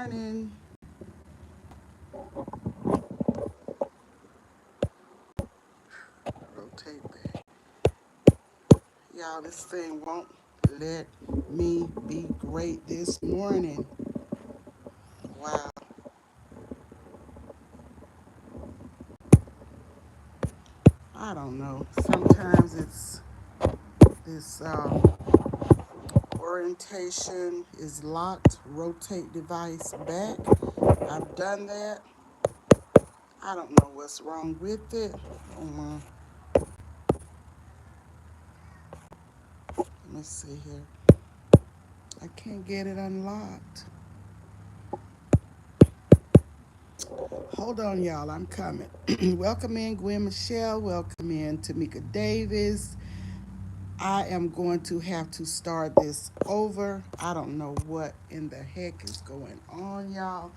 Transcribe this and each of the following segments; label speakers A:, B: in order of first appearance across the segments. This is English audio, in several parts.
A: morning. Rotate back. Y'all, this thing won't let me be great this morning. Wow. I don't know. Sometimes it's this orientation is locked. Rotate device back. I've done that. I don't know what's wrong with it. Let me see here. I can't get it unlocked. Hold on, y'all. I'm coming. Welcome in, Gwen Michelle. Welcome in, Tamika Davis. I am going to have to start this over. I don't know what in the heck is going on, y'all.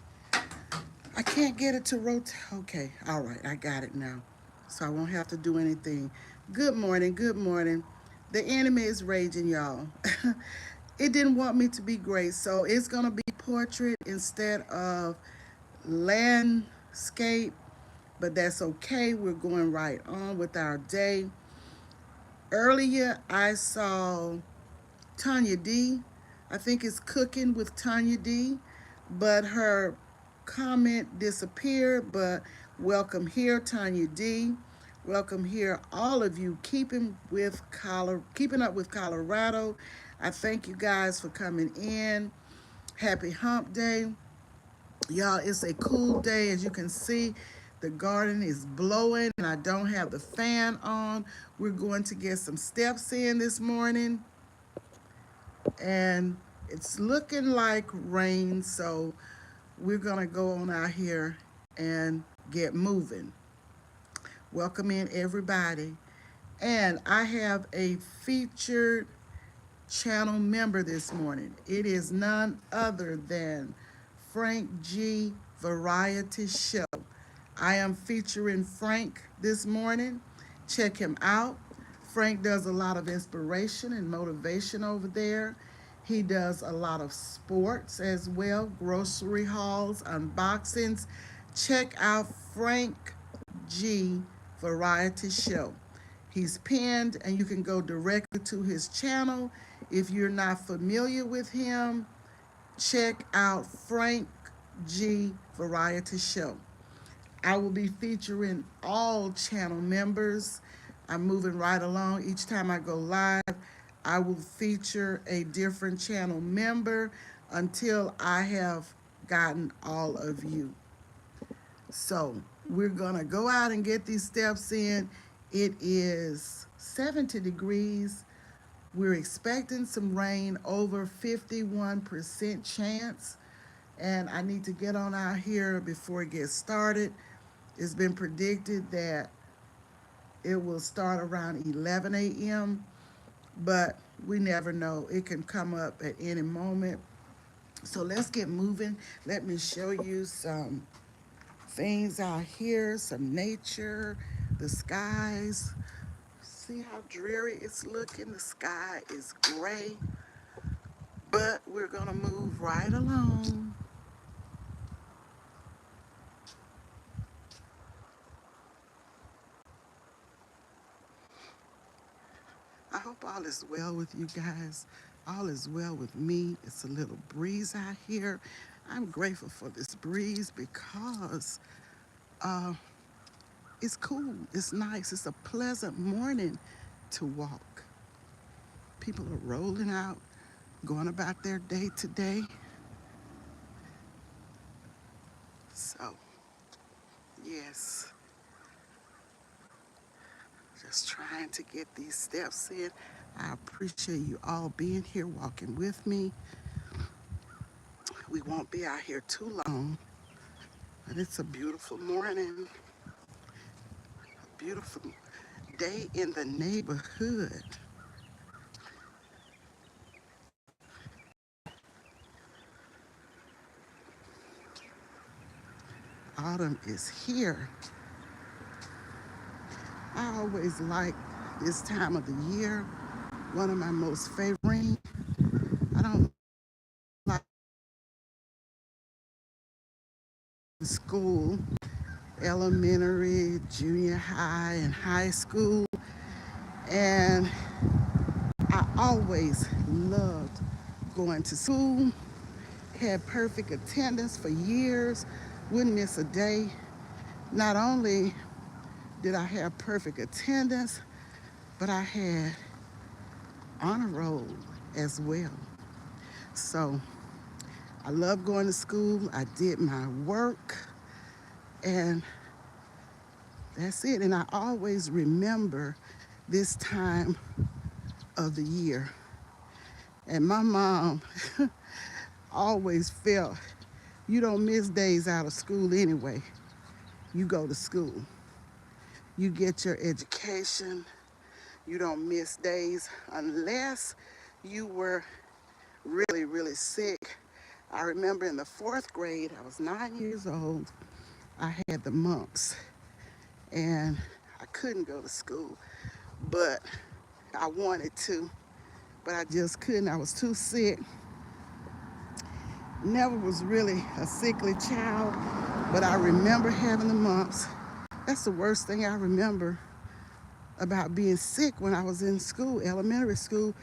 A: I can't get it to rotate. Okay, all right, I got it now. So I won't have to do anything. Good morning, good morning. The enemy is raging, y'all. It didn't want me to be great, so it's going to be portrait instead of landscape, but that's okay. We're going right on with our day. Earlier, I saw Tanya D. I think it's cooking with Tanya D. But her comment disappeared. But welcome here, Tanya D. Welcome here, all of you keeping up with Colorado. I thank you guys for coming in. Happy Hump Day. Y'all, it's a cool day. As you can see, the garden is blowing and I don't have the fan on. We're going to get some steps in this morning. And it's looking like rain, so we're going to go on out here and get moving. Welcome in, everybody. And I have a featured channel member this morning. It is none other than Frank G Variety Show. I am featuring Frank this morning. Check him out. Frank does a lot of inspiration and motivation over there. He does a lot of sports as well, grocery hauls, unboxings. Check out Frank G Variety Show. He's pinned, and you can go directly to his channel. If you're not familiar with him, check out Frank G Variety Show. I will be featuring all channel members. I'm moving right along. Each time I go live, I will feature a different channel member until I have gotten all of you. So we're going to go out and get these steps in. It is 70 degrees. We're expecting some rain, over 51% chance. And I need to get on out here before it gets started. It's been predicted that it will start around 11 a.m., but we never know. It can come up at any moment. So let's get moving. Let me show you some things out here, some nature, the skies. See how dreary it's looking? The sky is gray, but we're going to move right along. I hope all is well with you guys. All is well with me. It's a little breeze out here. I'm grateful for this breeze because uh, it's cool. It's nice. It's a pleasant morning to walk. People are rolling out, going about their day to day. So, yes, just trying to get these steps in. I appreciate you all being here, walking with me. We won't be out here too long, but it's a beautiful morning, a beautiful day in the neighborhood. Autumn is here. I always like this time of the year. One of my most favorite. I don't like school, elementary, junior high, and high school. And I always loved going to school, had perfect attendance for years, wouldn't miss a day. Not only did I have perfect attendance, but I had honor roll as well. So I love going to school. I did my work, and that's it. And I always remember this time of the year. And my mom always felt you don't miss days out of school anyway. You go to school, you get your education, you don't miss days unless you were really, really sick. I remember in the fourth grade, I was 9 years old, I had the mumps and I couldn't go to school, but I wanted to, but I just couldn't. I was too sick. Never was really a sickly child, but I remember having the mumps. That's the worst thing I remember about being sick when I was in school, elementary school.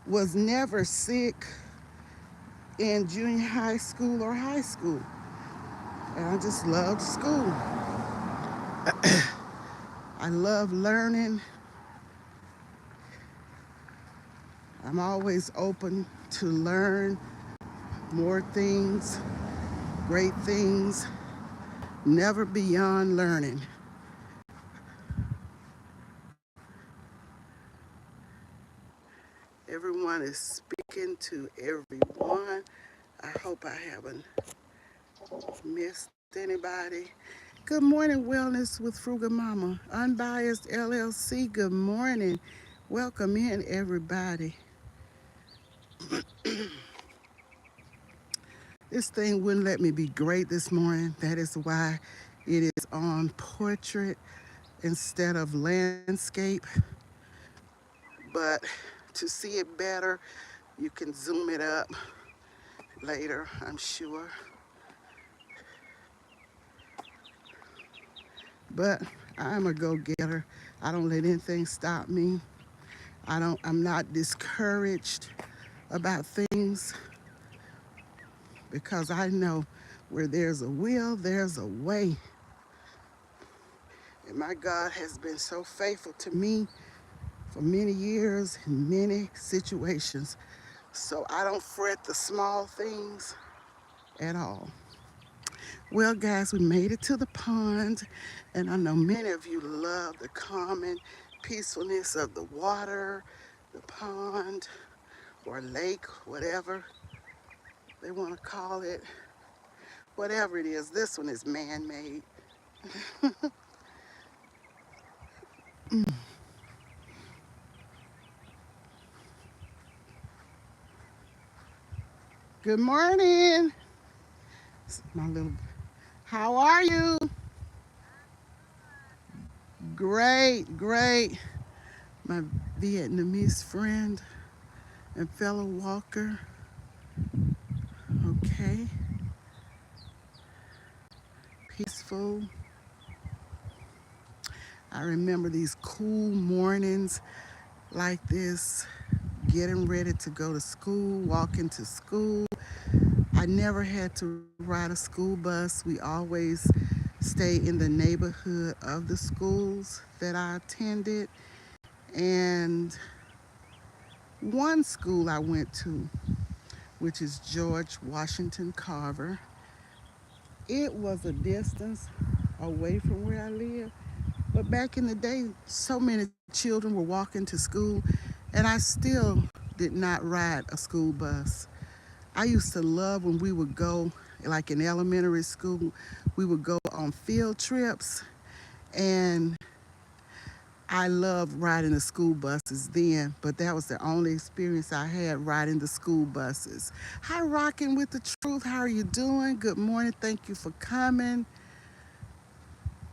A: Was never sick in junior high school or high school. And I just loved school. I love learning. I'm always open to learn more things, great things, never beyond learning. Everyone is speaking to everyone. I hope I haven't missed anybody. Good morning, Wellness with Frugal Mama, Unbiased LLC. Good morning. Welcome in, everybody. This thing wouldn't let me be great this morning. That is why it is on portrait instead of landscape. But to see it better, you can zoom it up later, I'm sure. But I'm a go-getter. I don't let anything stop me. I'm not discouraged about things because I know where there's a will, there's a way. And my God has been so faithful to me for many years in many situations. So I don't fret the small things at all. Well, guys, we made it to the pond, and I know many of you love the calm and peacefulness of the water, the pond, or lake, whatever they want to call it. Whatever it is, this one is man-made. Good morning. My little, how are you? Great, great. My Vietnamese friend and fellow walker. Okay. Peaceful. I remember these cool mornings like this, getting ready to go to school, walking to school. I never had to ride a school bus. We always stayed in the neighborhood of the schools that I attended. And one school I went to, which is George Washington Carver, it was a distance away from where I live. But back in the day, so many children were walking to school, and I still did not ride a school bus. I used to love when we would go, like in elementary school, we would go on field trips, and I loved riding the school buses then, but that was the only experience I had riding the school buses. Hi, Rockin' with the Truth. How are you doing? Good morning. Thank you for coming.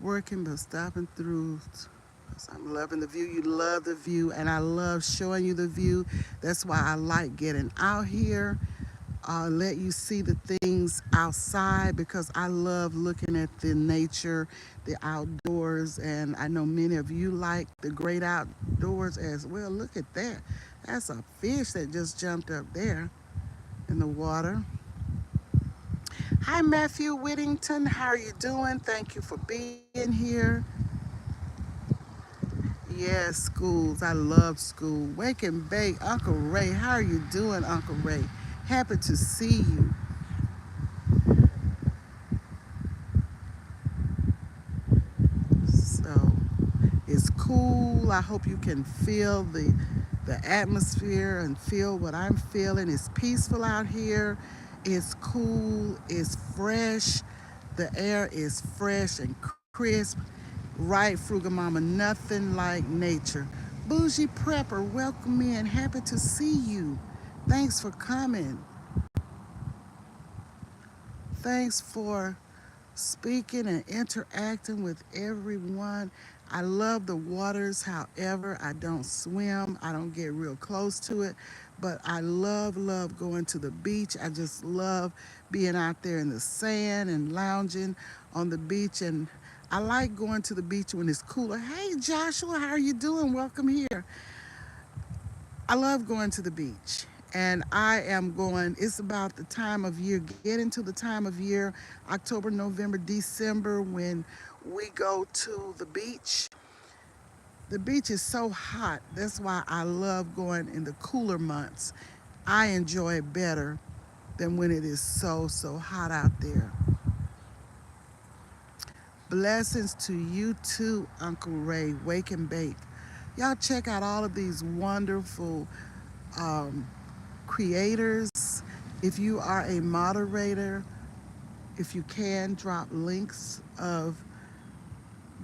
A: Working but stopping through. I'm loving the view. You love the view, and I love showing you the view. That's why I like getting out here let you see the things outside because I love looking at the nature, the outdoors, and I know many of you like the great outdoors as well. Look at that. That's a fish that just jumped up there in the water. Hi, Matthew Whittington. How are you doing? Thank you for being here. Yes, schools. I love school. Wake and bake. Uncle Ray. How are you doing, Uncle Ray? Happy to see you. So it's cool. I hope you can feel the atmosphere and feel what I'm feeling. It's peaceful out here. It's cool. It's fresh. The air is fresh and crisp. Right, Frugal Mama, nothing like nature. Bougie Prepper, welcome in. Happy to see you. Thanks for coming. Thanks for speaking and interacting with everyone. I love the waters, however, I don't swim, I don't get real close to it, but I love going to the beach. I just love being out there in the sand and lounging on the beach. And I like going to the beach when it's cooler. Hey, Joshua, how are you doing? Welcome here. I love going to the beach. And I am going, it's about the time of year, getting to the time of year, October, November, December, when we go to the beach. The beach is so hot. That's why I love going in the cooler months. I enjoy it better than when it is so hot out there. Blessings to you too, Uncle Ray. Wake and bake. Y'all check out all of these wonderful um, creators. If you are a moderator, if you can, drop links of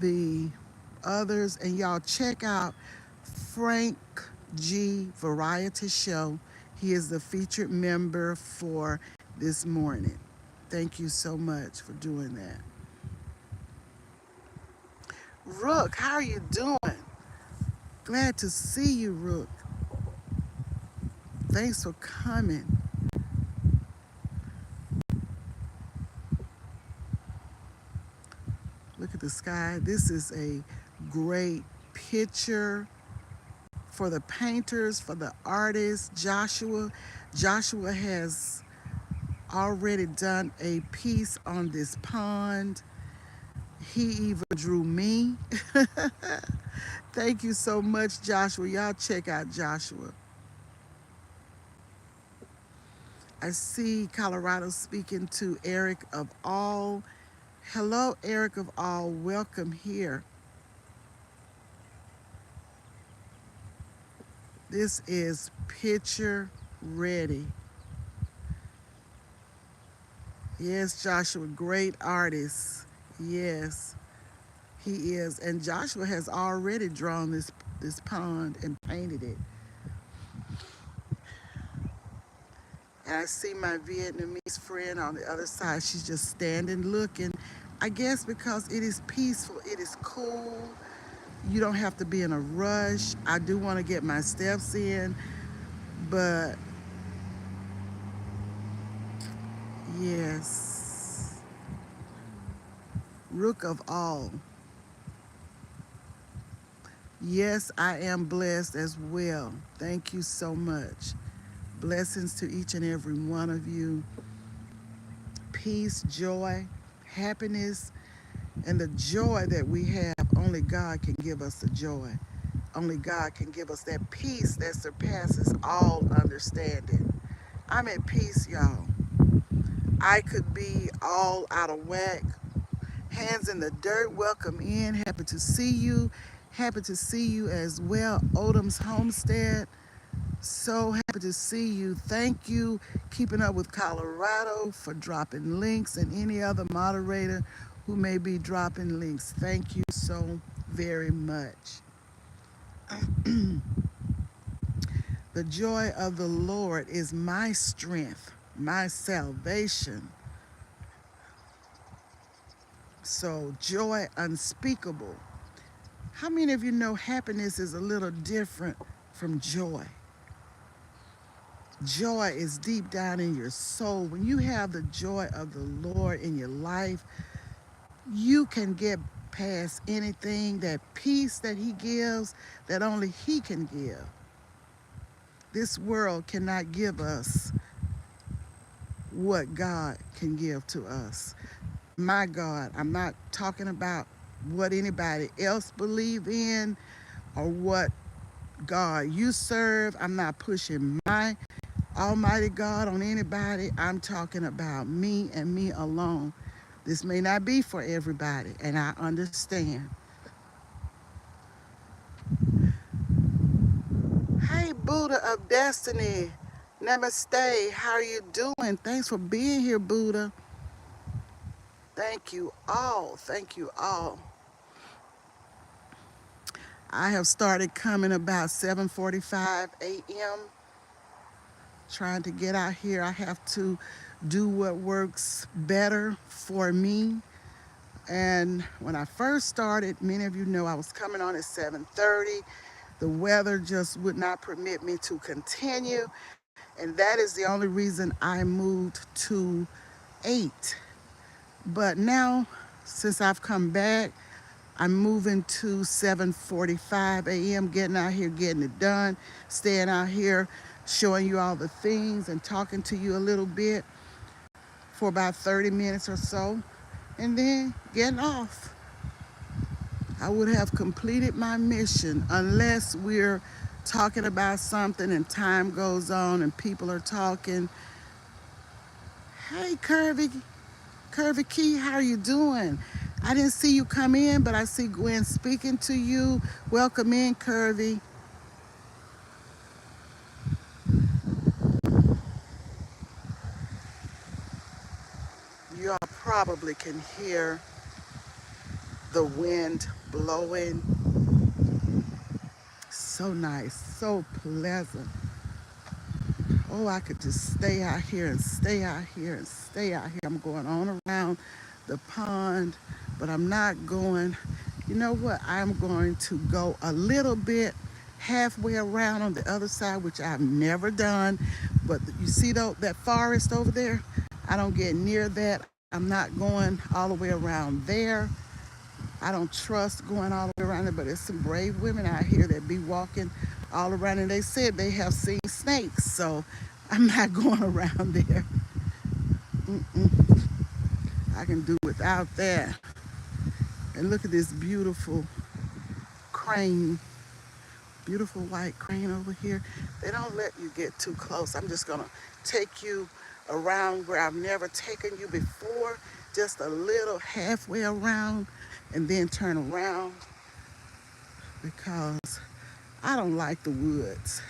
A: the others. And y'all check out Frank G Variety Show. He is the featured member for this morning. Thank you so much for doing that. Rook, how are you doing? Glad to see you, Rook. Thanks for coming. Look at the sky. This is a great picture for the painters, for the artists. Joshua has already done a piece on this pond. He even drew me. Thank you so much, Joshua. Y'all check out Joshua. I see Colorado speaking to Eric of All. Hello, Eric of All. Welcome here. This is picture ready. Yes, Joshua, great artist. Yes, he is. And Joshua has already drawn this pond and painted it. And I see my Vietnamese friend on the other side. She's just standing looking. I guess because it is peaceful, it is cool. You don't have to be in a rush. I do want to get my steps in, but yes. Rook of All. Yes, I am blessed as well. Thank you so much. Blessings to each and every one of you. Peace, joy, happiness, and the joy that we have. Only God can give us the joy. Only God can give us that peace that surpasses all understanding. I'm at peace, y'all. I could be all out of whack, hands in the dirt. Welcome in. Happy to see you. Happy to see you as well. Odom's Homestead. So happy to see you. Thank you, Keeping Up with Colorado, for dropping links, and any other moderator who may be dropping links. Thank you so very much. The joy of the Lord is my strength, my salvation. So, joy unspeakable. How many of you know happiness is a little different from joy? Joy is deep down in your soul. When you have the joy of the Lord in your life, you can get past anything. That peace that He gives, that only He can give. This world cannot give us what God can give to us. My God, I'm not talking about what anybody else believe in or what God you serve. I'm not pushing my Almighty God on anybody. I'm talking about me and me alone. This may not be for everybody, and I understand. Hey, Buddha of Destiny. Namaste. How are you doing? Thanks for being here, Buddha. Thank you all. Thank you all. I have started coming about 7:45 a.m. trying to get out here. I have to do what works better for me. And when I first started, many of you know I was coming on at 7:30. The weather just would not permit me to continue, and that is the only reason I moved to 8. But now, since I've come back, I'm moving to 7:45 a.m., getting out here, getting it done, staying out here, showing you all the things and talking to you a little bit for about 30 minutes or so, and then getting off. I would have completed my mission unless we're talking about something and time goes on and people are talking. Hey, Curvy Key, how are you doing? I didn't see you come in, but I see Gwen speaking to you. Welcome in, Curvy. You all probably can hear the wind blowing. So nice, so pleasant. Oh, I could just stay out here and stay out here and stay out here. I'm going on around the pond, but I'm not going. You know what? I'm going to go a little bit halfway around on the other side, which I've never done. But you see that forest over there? I don't get near that. I'm not going all the way around there. I don't trust going all the way around it, but there's some brave women out here that be walking all around, and they said they have seen snakes, so I'm not going around there. Mm-mm. I can do without that. And look at this beautiful crane, beautiful white crane over here. They don't let you get too close. I'm just gonna take you around where I've never taken you before, just a little halfway around, and then turn around because I don't like the woods.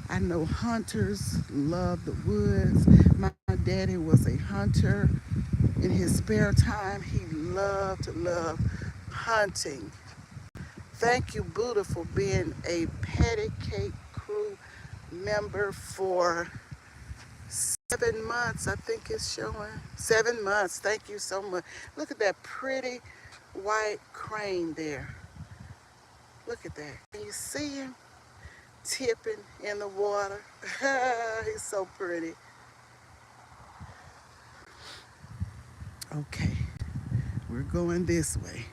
A: I know hunters love the woods. My daddy was a hunter. In his spare time, he loved hunting. Thank you, Buddha, for being a Patty Cake Crew member for 7 months, I think it's showing. 7 months. Thank you so much. Look at that pretty white crane there. Look at that. Can you see him tipping in the water? He's so pretty. Okay, we're going this way.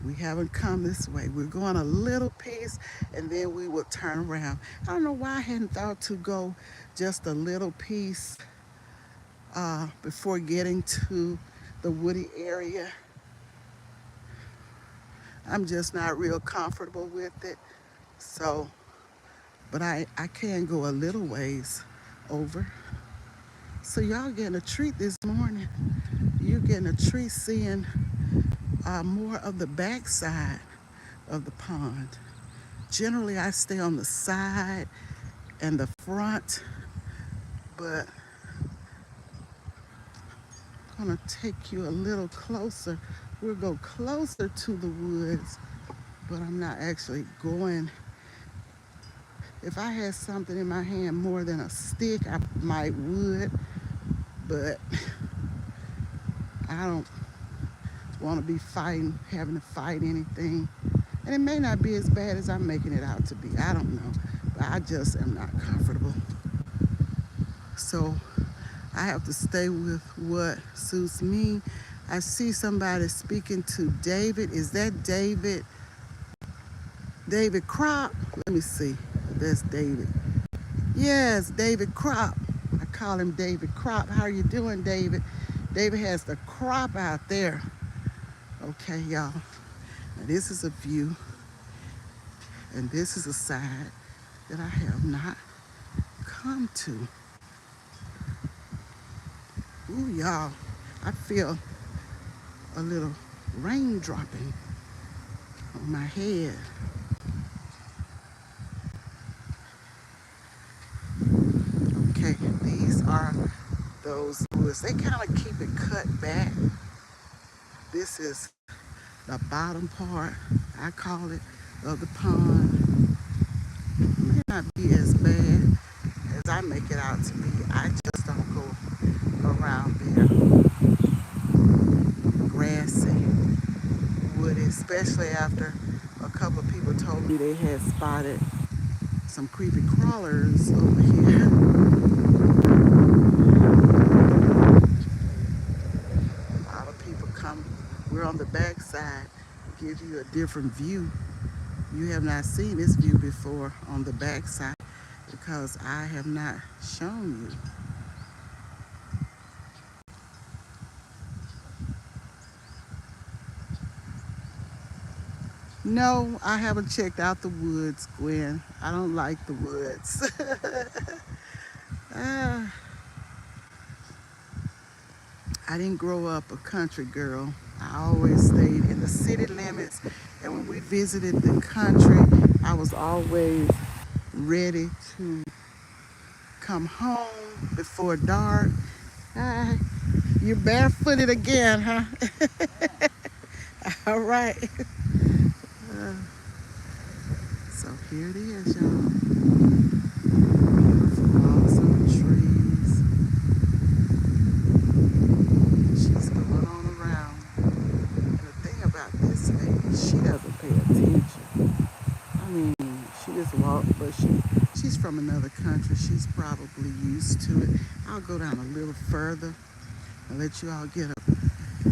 A: We haven't come this way. We're going a little piece and then we will turn around. I don't know why I hadn't thought to go just a little piece before getting to the woody area. I'm just not real comfortable with it. So, but I can go a little ways over. So y'all getting a treat this morning. You're getting a treat seeing more of the backside of the pond. Generally, I stay on the side and the front, but I'm gonna take you a little closer. We'll go closer to the woods, but I'm not actually going. If I had something in my hand more than a stick, I might would, but I don't want to be fighting, having to fight anything. And it may not be as bad as I'm making it out to be. I don't know, but I just am not comfortable. So I have to stay with what suits me. I see somebody speaking to David. Is that David? David Crop? Let me see. That's David. Yes, David Crop. I call him David Crop. How are you doing, David? David has the crop out there. Okay, y'all. Now this is a view, and this is a side that I have not come to. Ooh, y'all. I feel a little rain dropping on my head. Okay, these are those woods. They kind of keep it cut back. This is the bottom part, I call it, of the pond. It may not be as bad as I make it out to be. I just don't go around there. Grassy, woody, especially after a couple of people told me they had spotted some creepy crawlers over here. A lot of people come. We're on the back side. It gives you a different view. You have not seen this view before on the back side because I have not shown you. No, I haven't checked out the woods, Gwen. I don't like the woods. Ah, I didn't grow up a country girl. I always stayed in the city limits. And when we visited the country, I was always ready to come home before dark. Ah, you're barefooted again, huh? All right. Uh, so here it is, y'all. Beautiful awesome trees. She's going on around. And the thing about this lady, she doesn't pay attention. I mean, she just walked, but she's from another country. She's probably used to it. I'll go down a little further and let you all get up.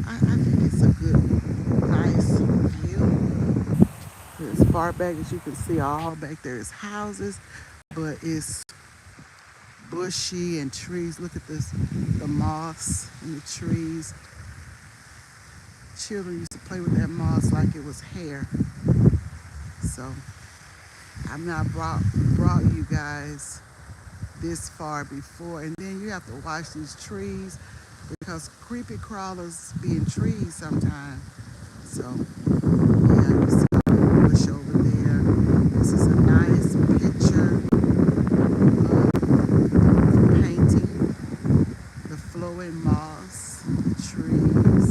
A: I think it's a good, nice view. As far back as you can see, all back there is houses, but it's bushy and trees. Look at this, the moss and the trees. Children used to play with that moss like it was hair. So I've not brought you guys this far before. And then you have to watch these trees because creepy crawlers be in trees sometimes. So yeah, you see a little bush over there. This is a nice picture of the painting, the flowing moss, the trees.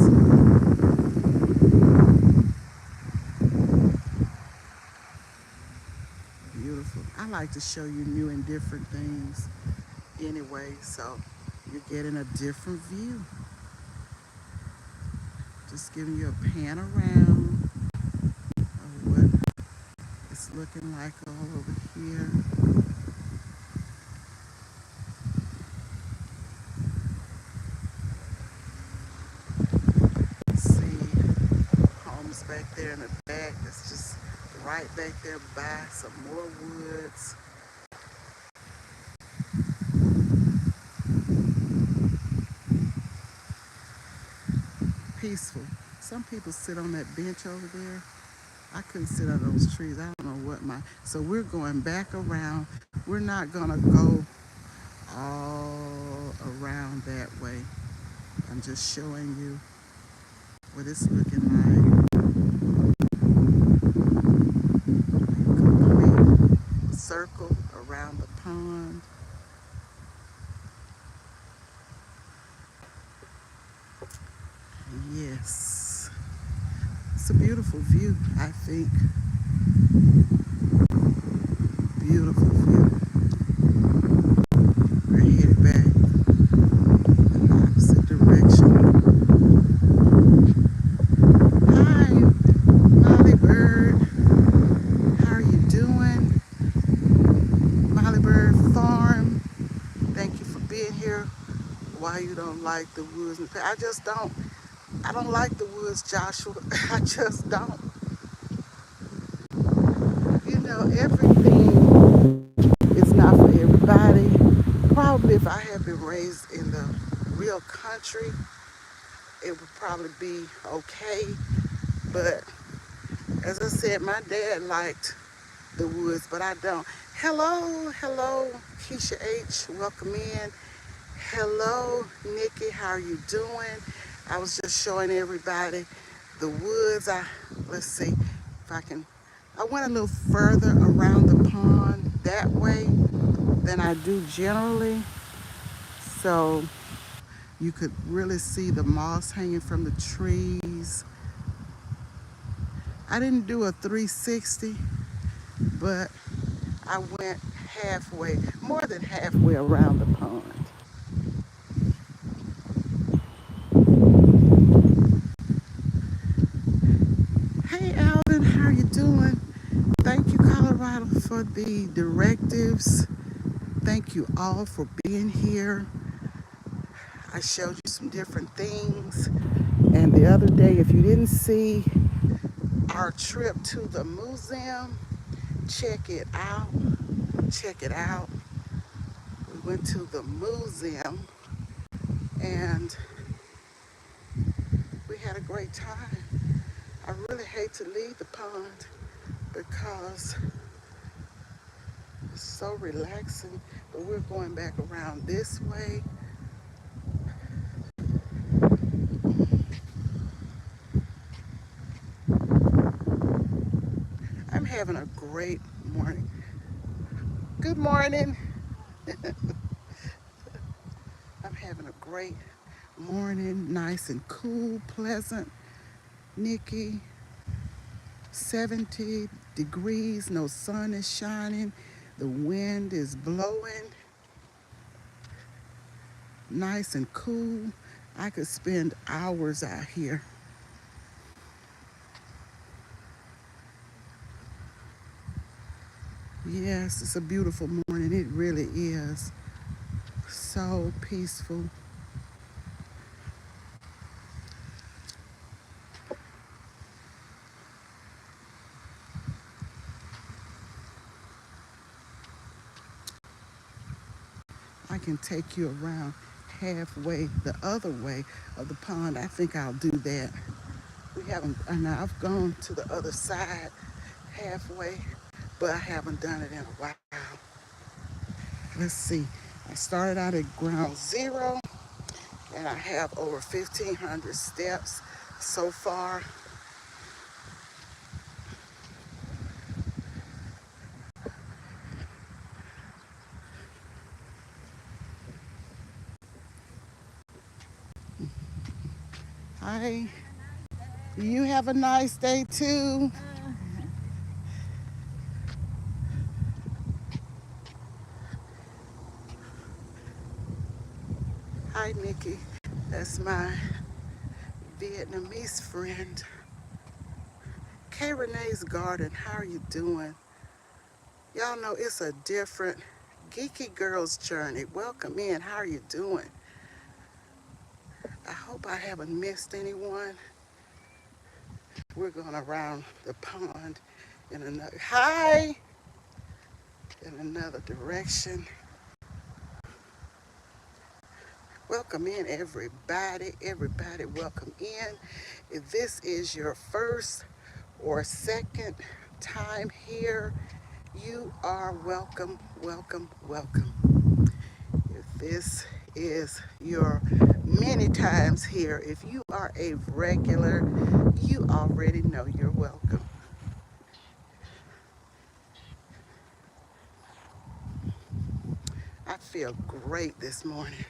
A: Beautiful. I like to show you new and different things anyway, so you're getting a different view. Just giving you a pan around of what it's looking like all over here. See homes back there in the back. That's just right back there by some more woods. Peaceful. Some people sit on that bench over there. I couldn't sit under those trees. I don't know what my. So we're going back around. We're not gonna go all around that way. I'm just showing you what it's looking like. Complete circle around the pond. Yes, it's a beautiful view, I think. Beautiful view. We're headed back in the opposite direction. Hi, Molly Bird. How are you doing? Molly Bird Farm. Thank you for being amusement park. I don't like the woods, Joshua. I just don't. You know, everything is not for everybody. Probably if I had been raised in the real country, it would probably be okay. But as I said, my dad liked the woods, but I don't. Hello, hello, Keisha H. Welcome in. Hello, Nikki. How are you doing? I was just showing everybody the woods. Let's see if I can. I went a little further around the pond that way than I do generally, so you could really see the moss hanging from the trees. I didn't do a 360, but I went halfway, more than halfway around the pond. Hey Alvin, how you doing? Thank you, Colorado, for the directives. Thank you all for being here. I showed you some different things. And the other day, if you didn't see our trip to the museum, check it out. Check it out. We went to the museum and we had a great time. I really hate to leave the pond because it's so relaxing, but we're going back around this way. I'm having a great morning. Good morning. I'm having a great morning, nice and cool, pleasant. Nikki, 70 degrees, no sun is shining, the wind is blowing, nice and cool. I could spend hours out here. Yes, it's a beautiful morning. It really is. So peaceful. I can take you around halfway the other way of the pond. I think I'll do that. We haven't, and I've gone to the other side halfway, but I haven't done it in a while. Let's see. I started out at ground zero, and I have over 1,500 steps so far. Hi. You have a nice day too. Hi, Nikki. That's my Vietnamese friend. K. Renee's Garden. How are you doing? Y'all know it's a different geeky girl's journey. Welcome in. How are you doing? I hope I haven't missed anyone. We're going around the pond in another, hi, in another direction. Welcome in, everybody. Everybody, welcome in. If this is your first or second time here, you are welcome, welcome, welcome. If this is your many times here, if you are a regular, you already know you're welcome. I feel great this morning.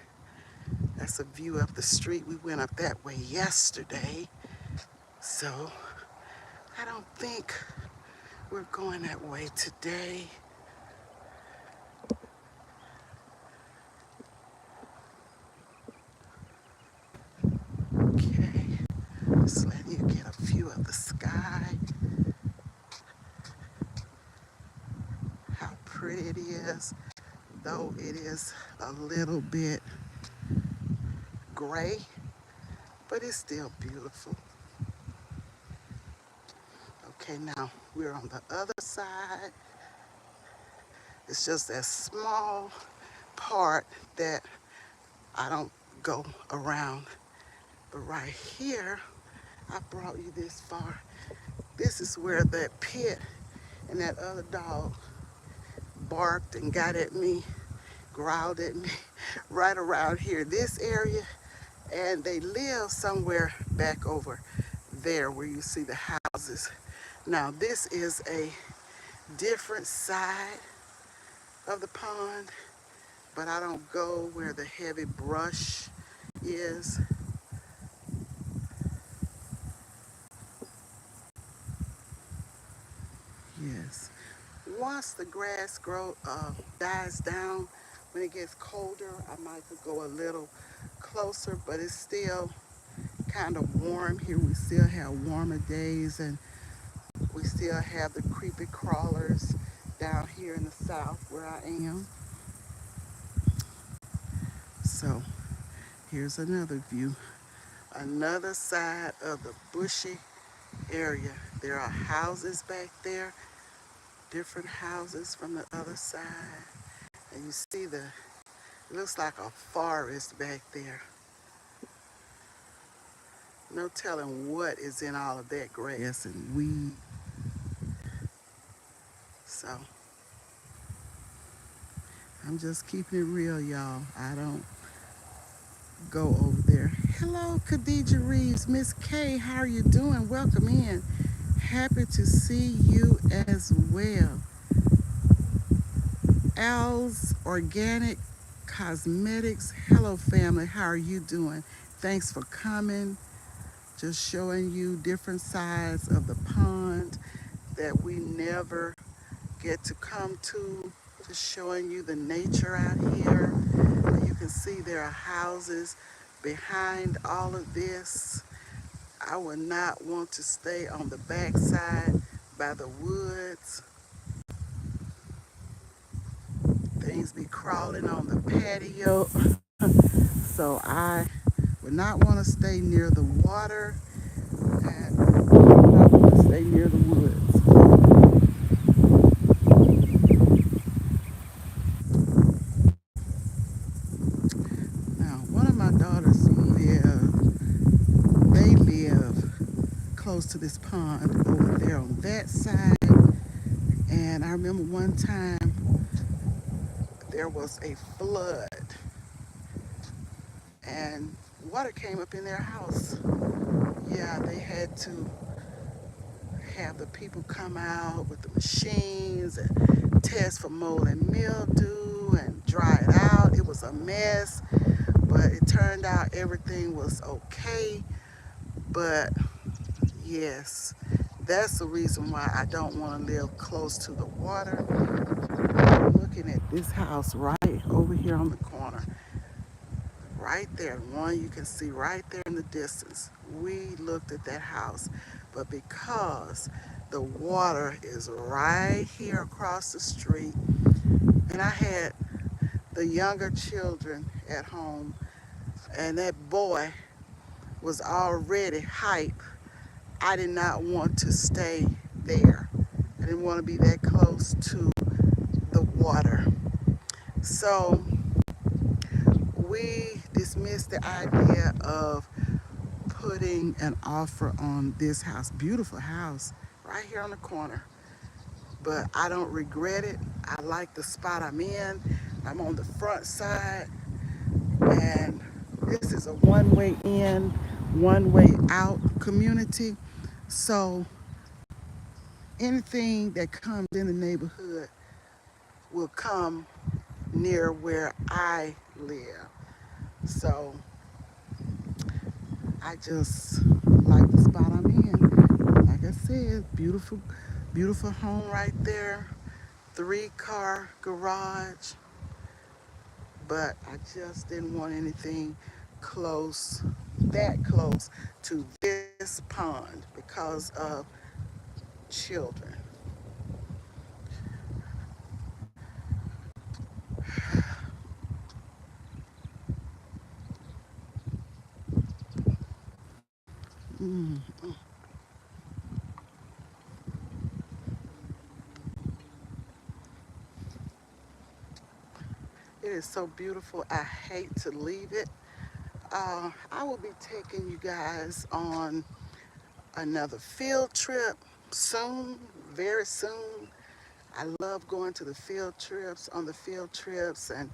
A: That's a view of the street. We went up that way yesterday, so I don't think we're going that way today. Okay, just letting you get a view of the sky, how pretty it is, though it is a little bit gray. but it's still beautiful. Okay, now we're on the other side. It's just that small part that I don't go around. But right here, I brought you this far. This is where that pit and that other dog barked and got at me, growled at me, right around here, this area. And they live somewhere back over there where you see the houses. Now, this is a different side of the pond, but I don't go where the heavy brush is. Yes. Once the grass dies down, when it gets colder, I might go a little closer, but it's still kind of warm here. We still have warmer days, and we still have the creepy crawlers down here in the south where I am. So here's another view, another side of the bushy area. There are houses back there, different houses from the other side. And you see it looks like a forest back there. No telling what is in all of that grass and weed. So I'm just keeping it real, y'all. I don't go over there. Hello, Khadija Reeves. Miss K, how are you doing? Welcome in. Happy to see you as well. Al's Organic Cosmetics. Hello, family. How are you doing? Thanks for coming. Just showing you different sides of the pond that we never get to come to. Just showing you the nature out here. You can see there are houses behind all of this. I would not want to stay on the backside by the woods. Things be crawling on the patio. So I would not want to stay near the water and not want to stay near the woods. Now, one of my daughters they live close to this pond over there on that side. And I remember one time there was a flood and water came up in their house. Yeah, they had to have the people come out with the machines and test for mold and mildew and dry it out. It was a mess, but it turned out everything was okay. But yes, that's the reason why I don't want to live close to the water. I'm looking at this house right over here on the corner. Right there, one you can see right there in the distance. We looked at that house, but because the water is right here across the street, and I had the younger children at home, and that boy was already hype, I did not want to stay there. I didn't want to be that close to the water. So we dismissed the idea of putting an offer on this house. Beautiful house right here on the corner. But I don't regret it. I like the spot I'm in. I'm on the front side, and this is a one-way in, one-way out community. So anything that comes in the neighborhood will come near where I live. So I just like the spot I'm in. Like I said, beautiful, beautiful home right there. 3-car garage. But I just didn't want anything close, that close to this pond because of children. Mm. It is so beautiful. I hate to leave it. I will be taking you guys on another field trip soon, very soon. I love going to the field trips, on the field trips, and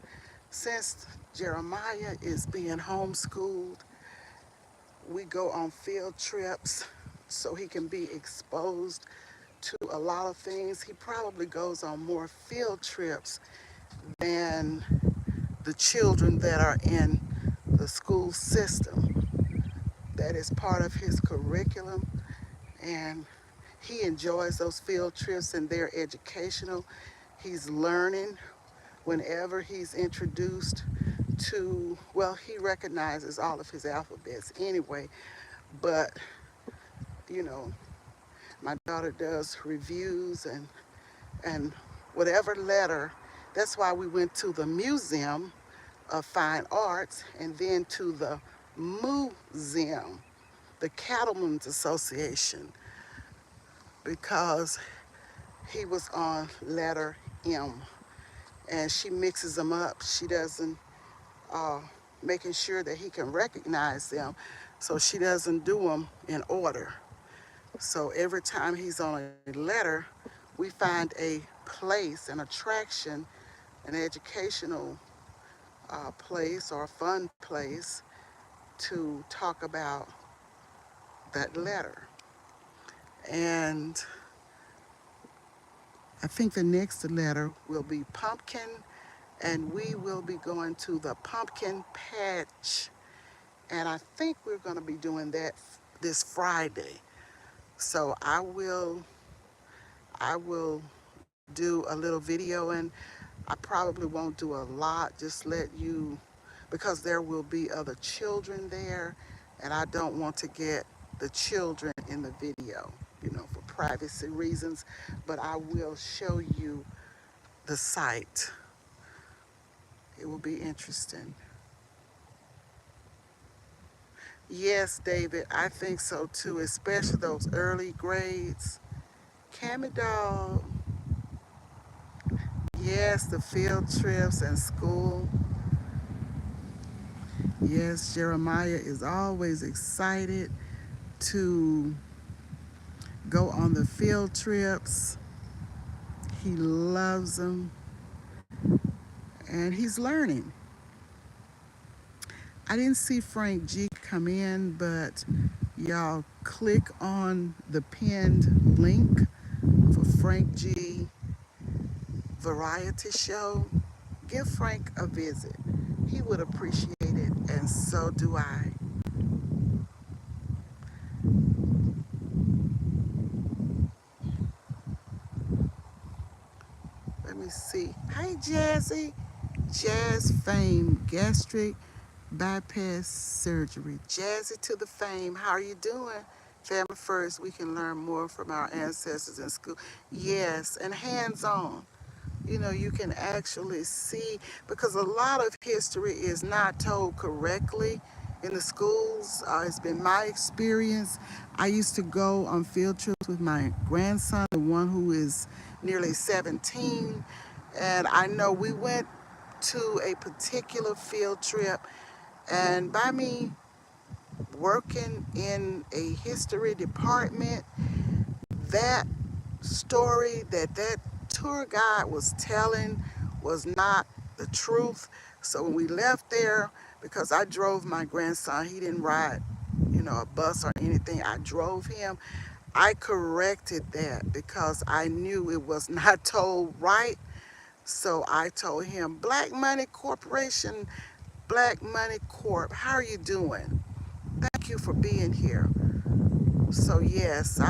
A: since Jeremiah is being homeschooled, we go on field trips so he can be exposed to a lot of things. He probably goes on more field trips than the children that are in the school system. That is part of his curriculum, and he enjoys those field trips and they're educational. He's learning whenever he's introduced to, well, he recognizes all of his alphabets anyway, but you know, my daughter does reviews and whatever letter. That's why we went to the Museum of Fine Arts and then to the museum, the Cattlemen's Association, because he was on letter M, and she mixes them up. She doesn't, uh, making sure that he can recognize them, so she doesn't do them in order. So every time he's on a letter, we find a place, an attraction, an educational place or a fun place to talk about that letter. And I think the next letter will be pumpkin, and we will be going to the pumpkin patch. And I think we're going to be doing that this Friday. So I will do a little video, and I probably won't do a lot, just let you, because there will be other children there, and I don't want to get the children in the video, for privacy reasons, but I will show you the site. It will be interesting. Yes, David, I think so too, especially those early grades. Cammy Dog, yes, the field trips and school. Yes, Jeremiah is always excited to go on the field trips. He loves them and he's learning. I didn't see Frank G come in, but y'all click on the pinned link for Frank G Variety Show. Give Frank a visit. He would appreciate it, and so do I. Let me see. Hey, Jazzy. Jazz Fame Gastric Bypass Surgery. Jazzy to the fame. How are you doing? Family first, we can learn more from our ancestors in school. Yes, and hands on. You can actually see, because a lot of history is not told correctly in the schools. It's been my experience. I used to go on field trips with my grandson, the one who is nearly 17. And I know we went to a particular field trip, and by me working in a history department, that story that tour guide was telling was not the truth. So when we left there, because I drove my grandson, he didn't ride, a bus or anything. I drove him. I corrected that because I knew it was not told right. So I told him, Black Money Corporation, Black Money Corp, how are you doing? Thank you for being here. So yes,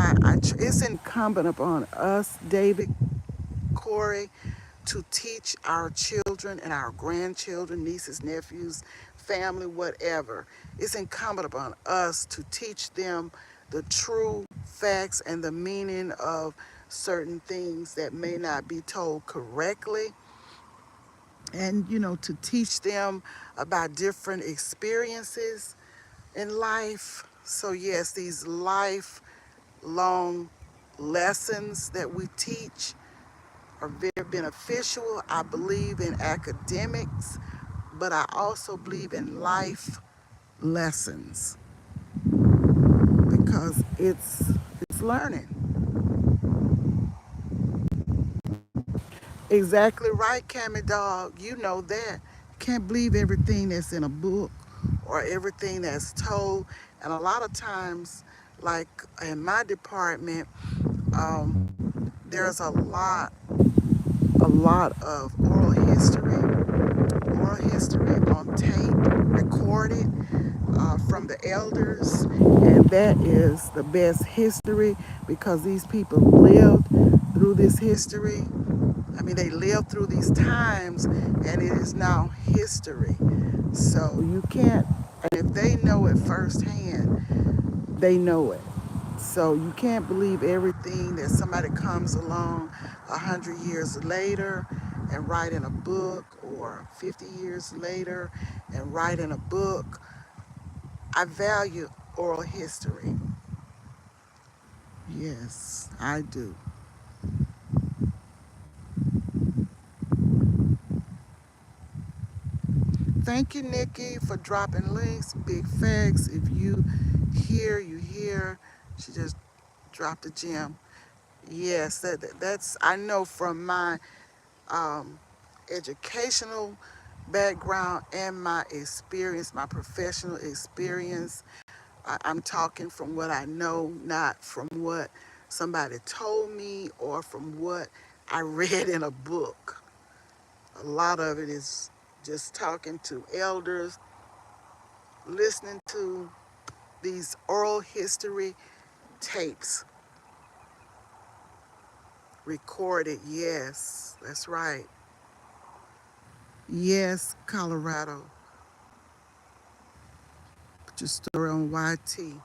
A: it's incumbent upon us, David, Corey, to teach our children and our grandchildren, nieces, nephews, family, whatever. It's incumbent upon us to teach them the true facts and the meaning of certain things that may not be told correctly. And, to teach them about different experiences in life. So yes, these lifelong lessons that we teach are very beneficial. I believe in academics, but I also believe in life lessons because it's learning. Exactly right, Cammy Dog. You know that. Can't believe everything that's in a book or everything that's told. And a lot of times, like in my department, there's a lot of oral history on tape, recorded from the elders, and that is the best history because these people lived through this history. I mean, they lived through these times, and it is now history. So you can't, and if they know it firsthand, they know it. So you can't believe everything that somebody comes along 100 years later and write in a book, or 50 years later and write in a book. I value oral history. Yes, I do. Thank you, Nikki, for dropping links. Big facts. If you hear, you hear. She just dropped a gem. Yes, that's, I know from my um, educational background and my experience, my professional experience. I'm talking from what I know, not from what somebody told me or from what I read in a book. A lot of it is just talking to elders, listening to these oral history tapes recorded. Yes, that's right. Yes, Colorado. Put your story on YT.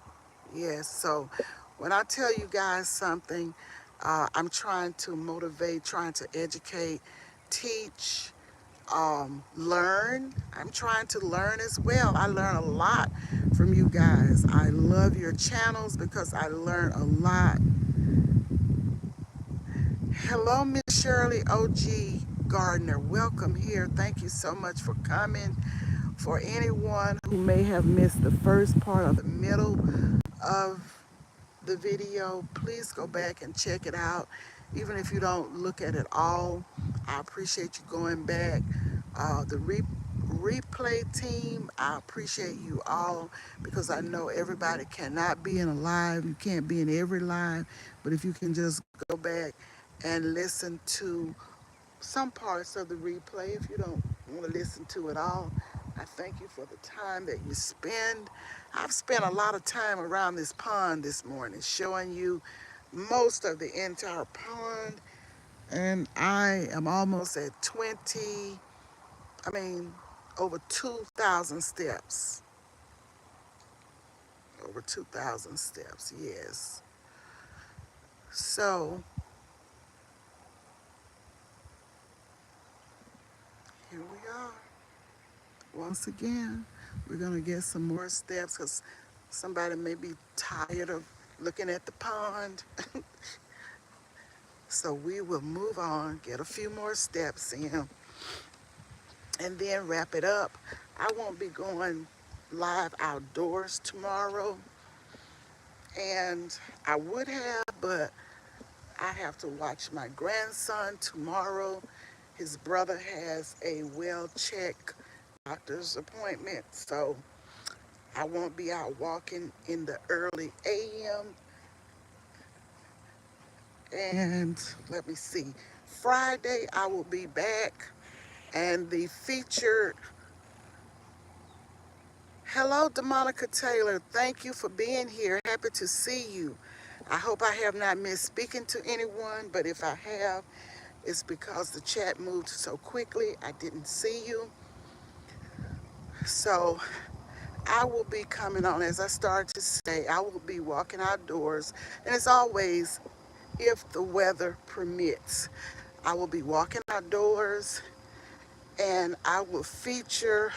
A: Yes, so when I tell you guys something, I'm trying to motivate, trying to educate, teach, learn. I'm trying to learn as well. I learn a lot from you guys. I love your channels because I learn a lot. Hello, Miss Shirley OG Gardner. Welcome here. Thank you so much for coming. For anyone who may have missed the first part or the middle of the video, please go back and check it out. Even if you don't look at it all, I appreciate you going back. The replay team, I appreciate you all because I know everybody cannot be in a live. You can't be in every live, but if you can just go back and listen to some parts of the replay, if you don't want to listen to it all, I thank you for the time that you spend. I've spent a lot of time around this pond this morning showing you most of the entire pond, and I am almost at 20, I mean, over 2,000 steps. Over 2,000 steps, yes. So, here we are. Once again, we're going to get some more steps because somebody may be tired of looking at the pond. So we will move on, get a few more steps in, and then wrap it up. I won't be going live outdoors tomorrow, and I would have, but I have to watch my grandson tomorrow. His brother has a well check doctor's appointment, so I won't be out walking in the early AM. And let me see, Friday I will be back, and the featured, hello DeMonica Taylor, thank you for being here. Happy to see you. I hope I have not missed speaking to anyone, but if I have, it's because the chat moved so quickly I didn't see you. So I will be coming on, as I started to say, I will be walking outdoors, and as always, if the weather permits, I will be walking outdoors, and I will feature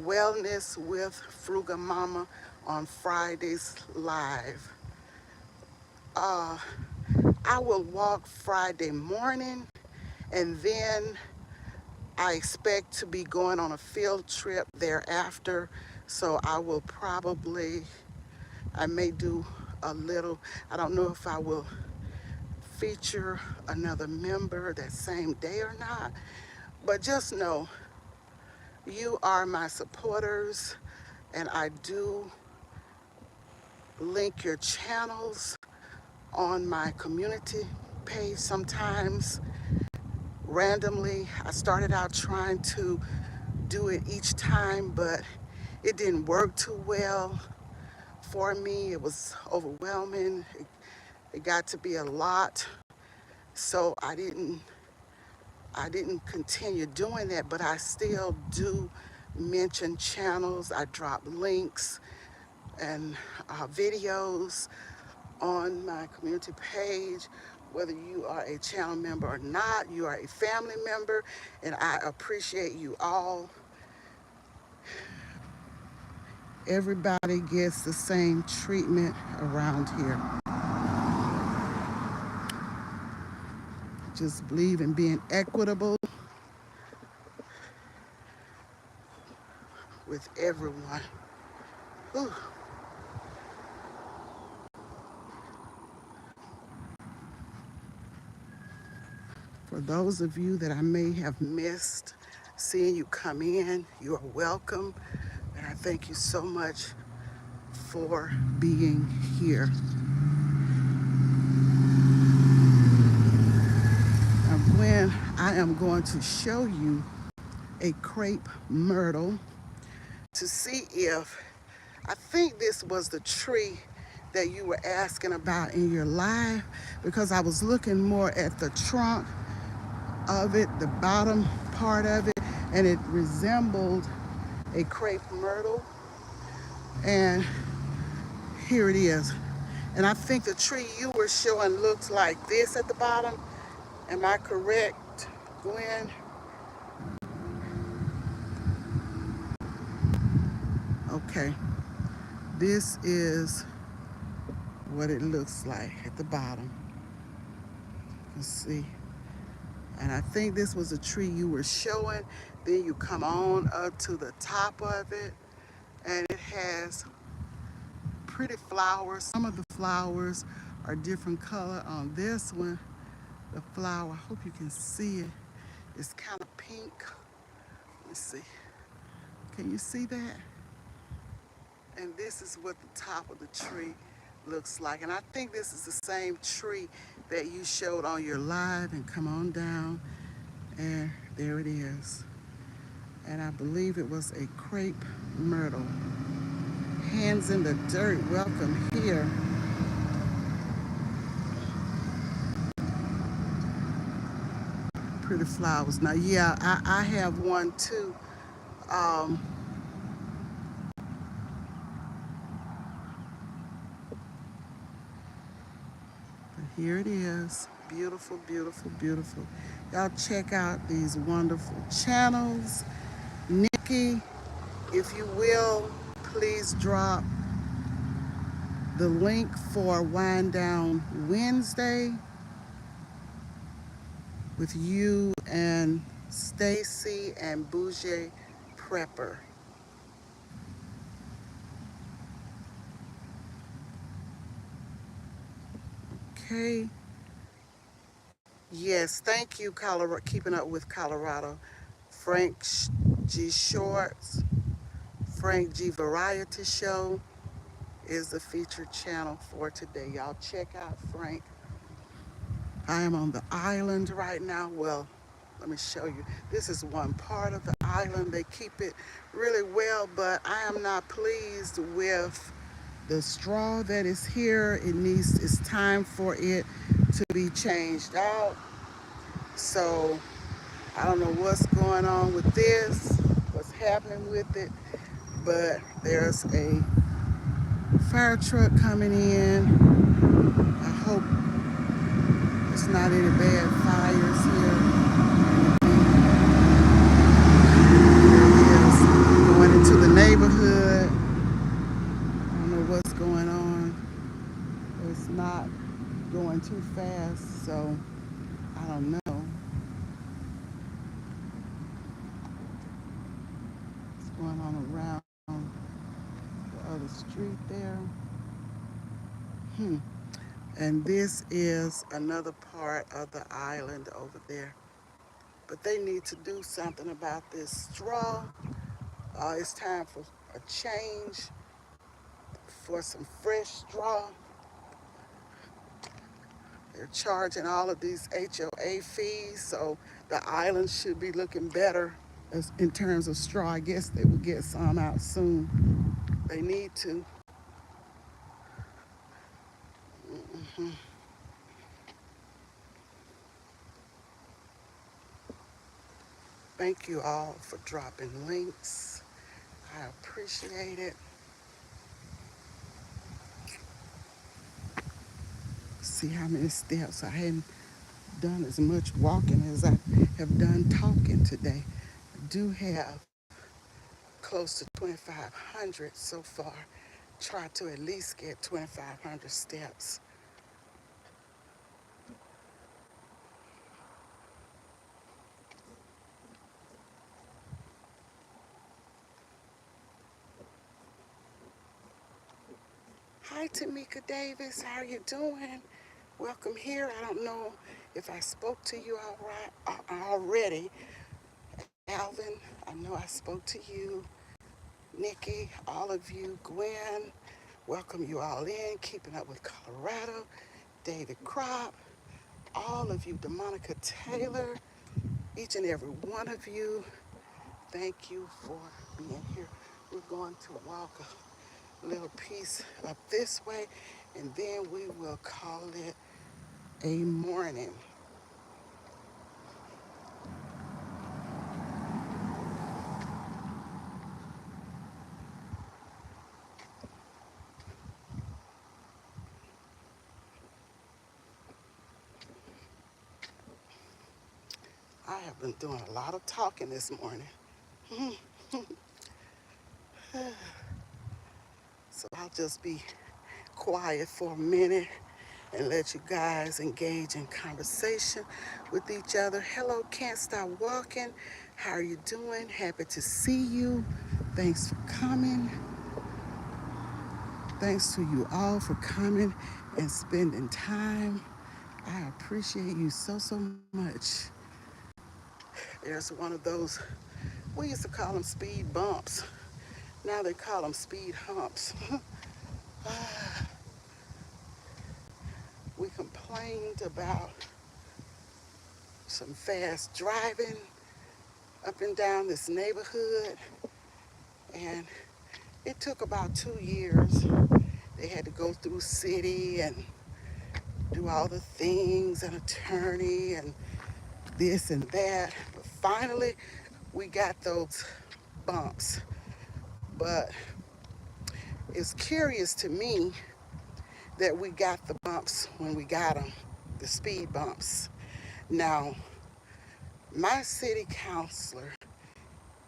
A: Wellness with Fruga Mama on Fridays live. I will walk Friday morning, and then I expect to be going on a field trip thereafter. So I may do a little, I don't know if I will feature another member that same day or not, but just know you are my supporters, and I do link your channels on my community page sometimes randomly. I started out trying to do it each time, but it didn't work too well for me. It was overwhelming. It got to be a lot. So I didn't continue doing that, but I still do mention channels. I drop links and videos on my community page. Whether you are a channel member or not, you are a family member, and I appreciate you all. Everybody gets the same treatment around here. Just believe in being equitable with everyone. Whew. For those of you that I may have missed seeing you come in, you are welcome. And I thank you so much for being here. And when I am going to show you a crepe myrtle to see if, I think this was the tree that you were asking about in your live, because I was looking more at the trunk of it, the bottom part of it, and it resembled a crepe myrtle. And here it is. And I think the tree you were showing looks like this at the bottom. Am I correct, Gwen? Okay. This is what it looks like at the bottom. Let's see. And I think this was a tree you were showing. Then you come on up to the top of it, and it has pretty flowers. Some of the flowers are different color. On this one, the flower, I hope you can see it, it's kind of pink. Let's see. Can you see that? And this is what the top of the tree looks like. And I think this is the same tree that you showed on your live. And come on down, and there it is. And I believe it was a crepe myrtle. Hands in the dirt, welcome here. Pretty flowers. Now, yeah, I have one too. But here it is. Beautiful, beautiful, beautiful. Y'all check out these wonderful channels. Nikki, if you will, please drop the link for Wind Down Wednesday with you and Stacy and Bougie Prepper. Okay. Yes, thank you, Colorado, Keeping Up with Colorado. Frank G. Shorts, Frank G. Variety Show is the featured channel for today. Y'all check out Frank. I am on the island right now. Well, let me show you. This is one part of the island. They keep it really well, but I am not pleased with the straw that is here. It's time for it to be changed out. So I don't know what's going on with this, what's happening with it, but there's a fire truck coming in. I hope it's not any bad fires here. Here it is, going into the neighborhood. it's not going too fast, so I don't know what's going on around the other street there. Hmm. And this is another part of the island over there. But they need to do something about this straw. It's time for a change, for some fresh straw. They're charging all of these HOA fees, so the island should be looking better in terms of straw. I guess they will get some out soon. They need to. Hmm. Thank you all for dropping links. I appreciate it. See how many steps. I hadn't done as much walking as I have done talking today. I do have close to 2,500 so far. Try to at least get 2,500 steps. Hi, Tamika Davis. How are you doing? Welcome here. I don't know if I spoke to you already. Alvin, I know I spoke to you. Nikki, all of you. Gwen, welcome you all in. Keeping Up with Colorado. David Crop, all of you. DeMonica Taylor, each and every one of you. Thank you for being here. We're going to walk a little piece up this way, and then we will call it a morning. I have been doing a lot of talking this morning. So I'll just be quiet for a minute and let you guys engage in conversation with each other. Hello, Can't Stop Walking. How are you doing? Happy to see you. Thanks for coming. Thanks to you all for coming and spending time. I appreciate you so, so much. There's one of those, we used to call them speed bumps. Now they call them speed humps. We complained about some fast driving up and down this neighborhood, and it took about 2 years. They had to go through city and do all the things, an attorney and this and that. But finally, we got those bumps. But it's curious to me that we got the bumps when we got them, the speed bumps. Now, my city councilor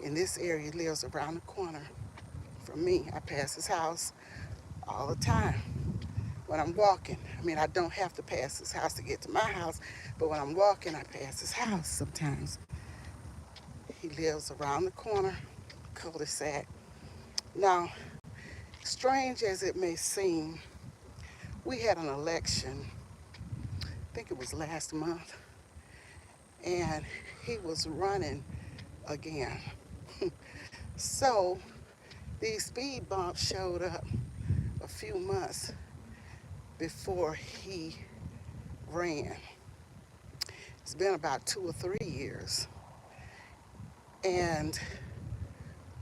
A: in this area lives around the corner from me. I pass his house all the time when I'm walking. I mean, I don't have to pass his house to get to my house, but when I'm walking, I pass his house sometimes. He lives around the corner, cul-de-sac. Now, strange as it may seem, we had an election, I think it was last month, and he was running again. So these speed bumps showed up a few months before he ran. It's been about 2 or 3 years. And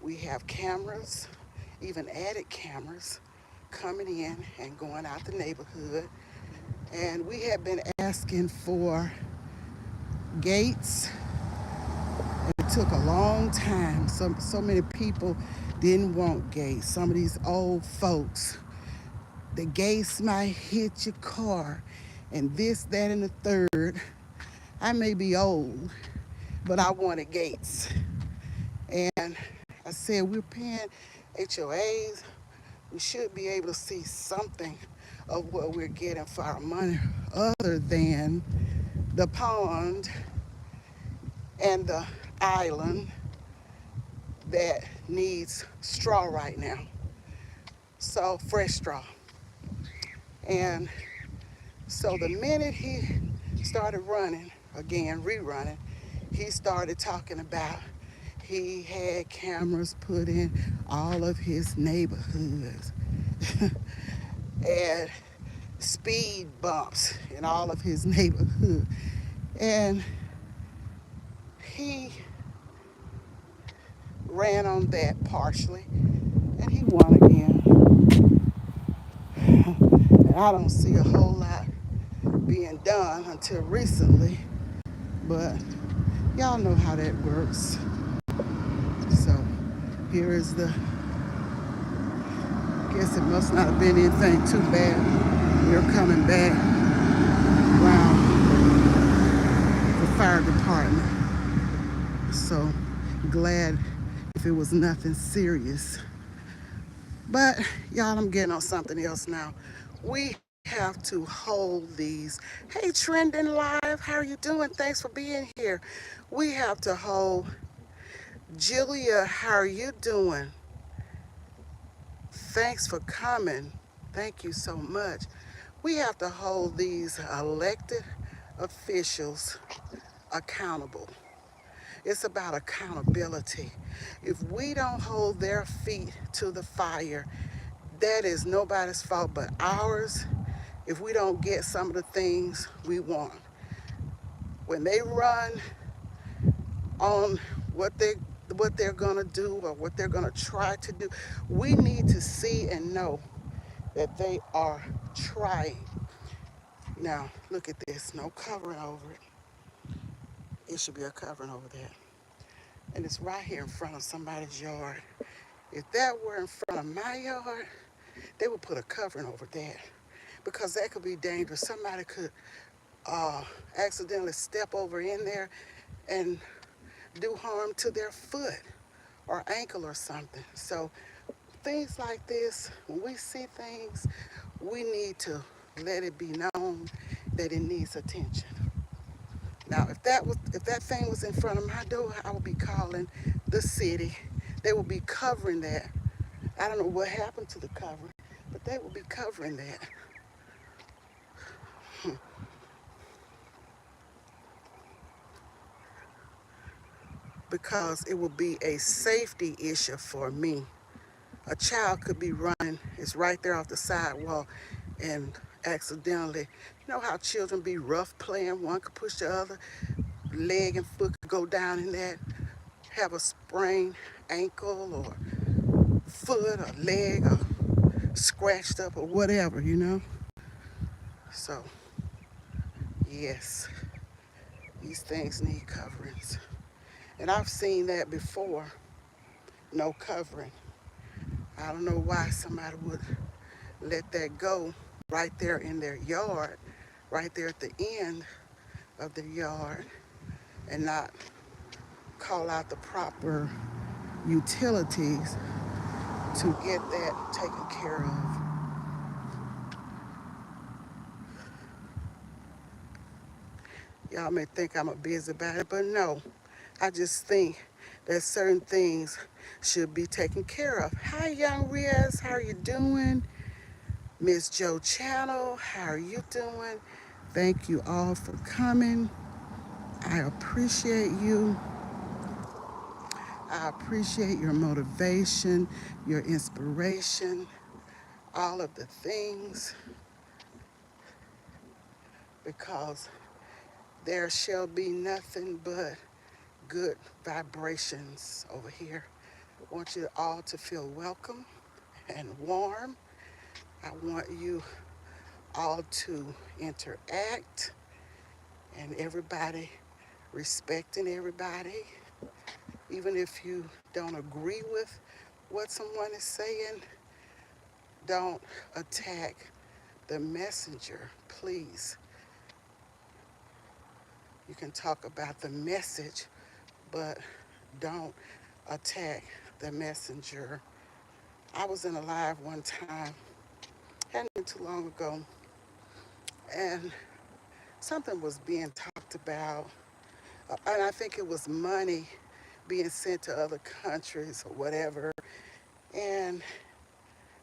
A: we have cameras, even added cameras, coming in and going out the neighborhood. And we have been asking for gates. It took a long time. So many people didn't want gates. Some of these old folks, the gates might hit your car, and this, that, and the third. I may be old, but I wanted gates. And I said, we're paying HOAs. We should be able to see something of what we're getting for our money other than the pond and the island that needs straw right now. So fresh straw. And so the minute he started running, again, rerunning, he started talking about he had cameras put in all of his neighborhoods and speed bumps in all of his neighborhood. And he ran on that partially, and he won again. And I don't see a whole lot being done until recently, but y'all know how that works. So here is the, guess it must not have been anything too bad. We're coming back around the fire department. So glad if it was nothing serious. But y'all, I'm getting on something else now. We have to hold these. Hey, Trending Live, how are you doing? Thanks for being here. We have to hold. Julia, how are you doing? Thanks for coming. Thank you so much. We have to hold these elected officials accountable. It's about accountability. If we don't hold their feet to the fire, that is nobody's fault but ours if we don't get some of the things we want. When they run on what they're gonna do or what they're gonna try to do, we need to see and know that they are trying. Now, look at this, no covering over it. It should be a covering over that. And it's right here in front of somebody's yard. If that were in front of my yard, they would put a covering over that because that could be dangerous. Somebody could accidentally step over in there and do harm to their foot or ankle or something. So things like this, when we see things, we need to let it be known that it needs attention. Now, if that thing was in front of my door, I would be calling the city. They would be covering that. I don't know what happened to the covering, but they would be covering that. Because it would be a safety issue for me. A child could be running, it's right there off the sidewalk, and accidentally, you know how children be rough playing, one could push the other, leg and foot could go down in that, have a sprained ankle or foot or leg or scratched up or whatever, you know? So, yes, these things need coverings. And I've seen that before, no covering. I don't know why somebody would let that go right there in their yard, right there at the end of the yard, and not call out the proper utilities to get that taken care of. Y'all may think I'm a busybody, but no. I just think that certain things should be taken care of. Hi, Young Riaz, how are you doing? Miss Joe Channel, how are you doing? Thank you all for coming. I appreciate you. I appreciate your motivation, your inspiration, all of the things, because there shall be nothing but good vibrations over here. I want you all to feel welcome and warm. I want you all to interact and everybody respecting everybody. Even if you don't agree with what someone is saying, don't attack the messenger, please. You can talk about the message, but don't attack the messenger. I was in a live one time hadn't been too long ago, and something was being talked about, and I think it was money being sent to other countries or whatever. And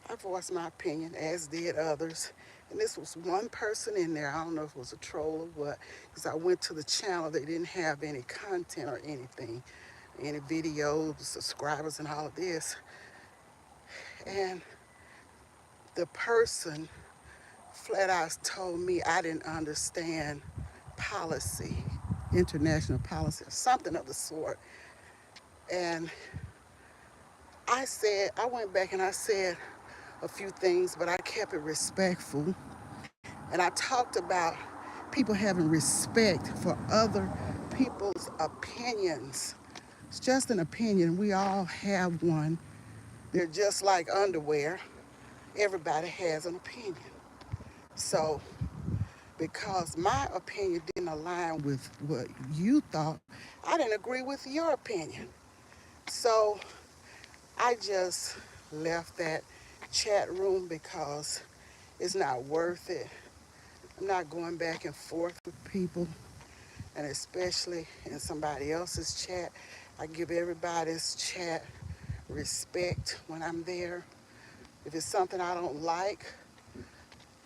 A: I voiced my opinion, as did others. And this was one person in there. I don't know if it was a troll or what, because I went to the channel. They didn't have any content or anything, any videos, subscribers, and all of this. And the person flat out told me I didn't understand policy, international policy, or something of the sort. And I went back and I said a few things, but I kept it respectful. And I talked about people having respect for other people's opinions. It's just an opinion. We all have one. They're just like underwear. Everybody has an opinion. So, because my opinion didn't align with what you thought, I didn't agree with your opinion. So, I just left that chat room because it's not worth it. I'm not going back and forth with people, and especially in somebody else's chat. I give everybody's chat respect when I'm there. If it's something I don't like,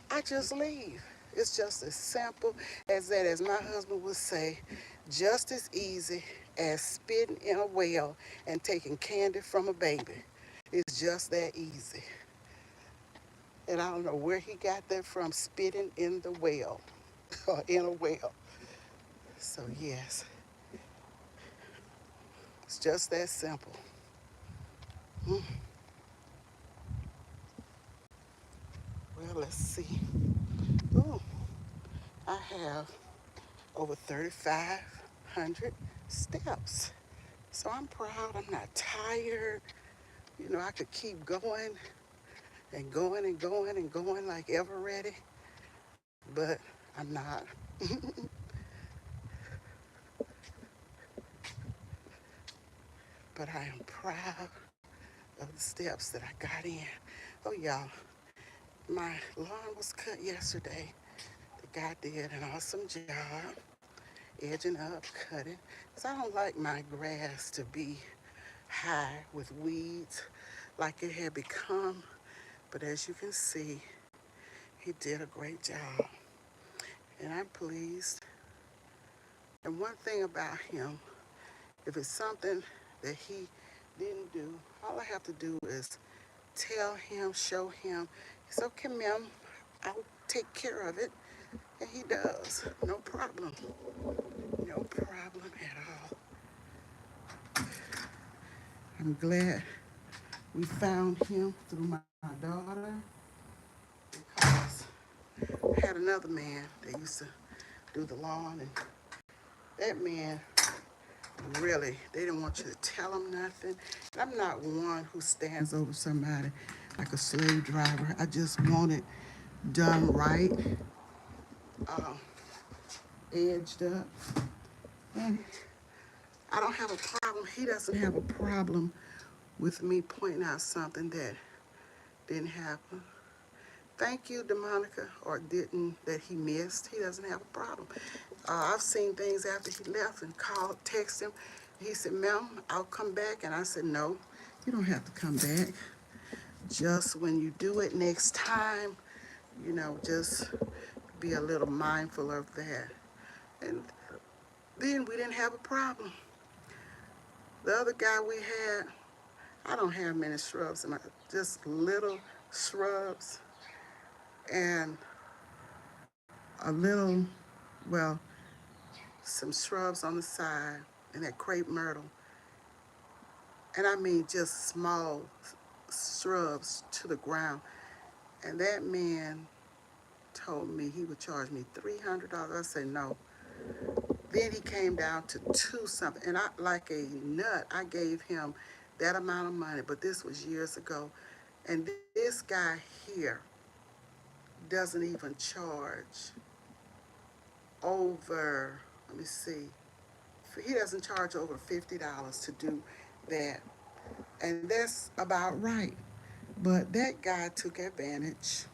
A: I just leave. It's just as simple as that. As my husband would say, just as easy as spitting in a well and taking candy from a baby. It's just that easy. And I don't know where he got that from, spitting in the well or in a well. So, yes, it's just that simple. Hmm. Well, let's see. Ooh, I have over 3,500 steps. So I'm proud. I'm not tired. You know, I could keep going and going and going and going like ever ready, but I'm not. But I am proud of the steps that I got in. Oh, y'all, my lawn was cut yesterday. The guy did an awesome job edging up, cutting. Because I don't like my grass to be high with weeds like it had become. But as you can see, he did a great job. And I'm pleased. And one thing about him, if it's something that he didn't do, all I have to do is tell him, show him, it's okay, ma'am, I'll take care of it. And he does. No problem. No problem at all. I'm glad we found him through my daughter, because I had another man that used to do the lawn, and that man really, they didn't want you to tell him nothing. And I'm not one who stands over somebody like a slave driver. I just want it done right, uh, edged up. And I don't have a problem. He doesn't have a problem with me pointing out something that didn't happen. Thank you, DeMonica, or didn't, that he missed. He doesn't have a problem. I've seen things after he left and called, text him. He said, ma'am, I'll come back. And I said, no, you don't have to come back. Just when you do it next time, you know, just be a little mindful of that. And then we didn't have a problem. The other guy we had, I don't have many shrubs, just little shrubs and a little, well, some shrubs on the side and that crepe myrtle. And I mean just small shrubs to the ground. And that man told me he would charge me $300. I said no. Then he came down to two something. And I, like a nut, I gave him that amount of money. But this was years ago. And this guy here doesn't even charge over, let me see, he doesn't charge over $50 to do that. And that's about right. But that guy took advantage.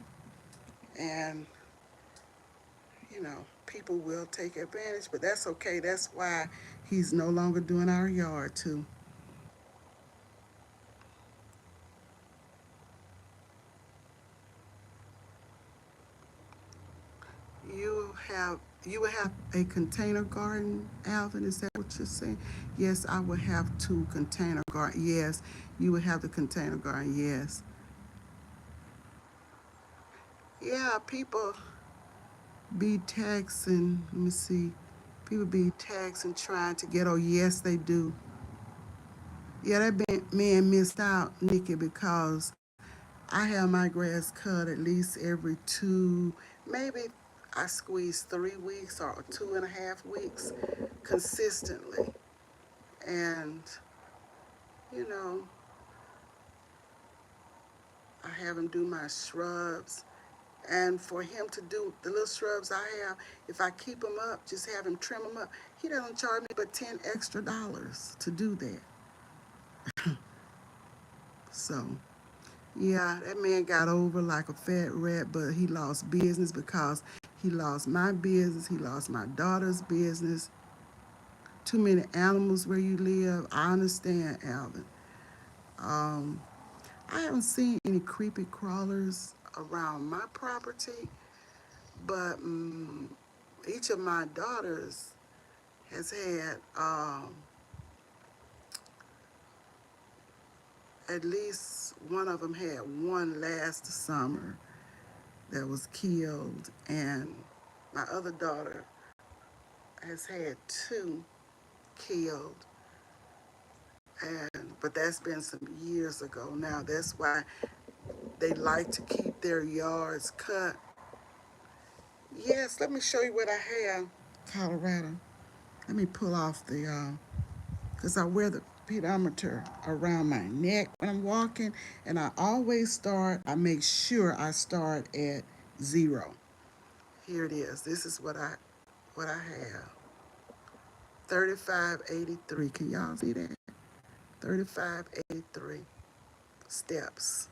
A: And, people will take advantage, but that's okay. That's why he's no longer doing our yard, too. You would have a container garden, Alvin. Is that what you're saying? Yes, I would have two container garden. Yes, you would have the container garden. Yes. Yeah, people be taxing. Let me see. People be taxing trying to get. Oh, yes, they do. Yeah, man missed out, Nikki, because I have my grass cut at least every two, maybe I squeeze 3 weeks or 2.5 weeks consistently. And, you know, I have him do my shrubs. And for him to do the little shrubs I have, if I keep them up, just have him trim them up, he doesn't charge me but $10 extra to do that. So, yeah, that man got over like a fat rat, but he lost business because he lost my business, he lost my daughter's business. Too many animals where you live. I understand, Alvin. Um, I haven't seen any creepy crawlers around my property, but each of my daughters has had at least one of them had one last summer that was killed, and my other daughter has had two killed. And but that's been some years ago now. That's why they like to keep their yards cut. Yes, let me show you what I have. Colorado. Let me pull off the because I wear the pedometer around my neck when I'm walking, and I make sure I start at 0. Here it is. This is what I have. 3583. Can y'all see that? 3583 steps.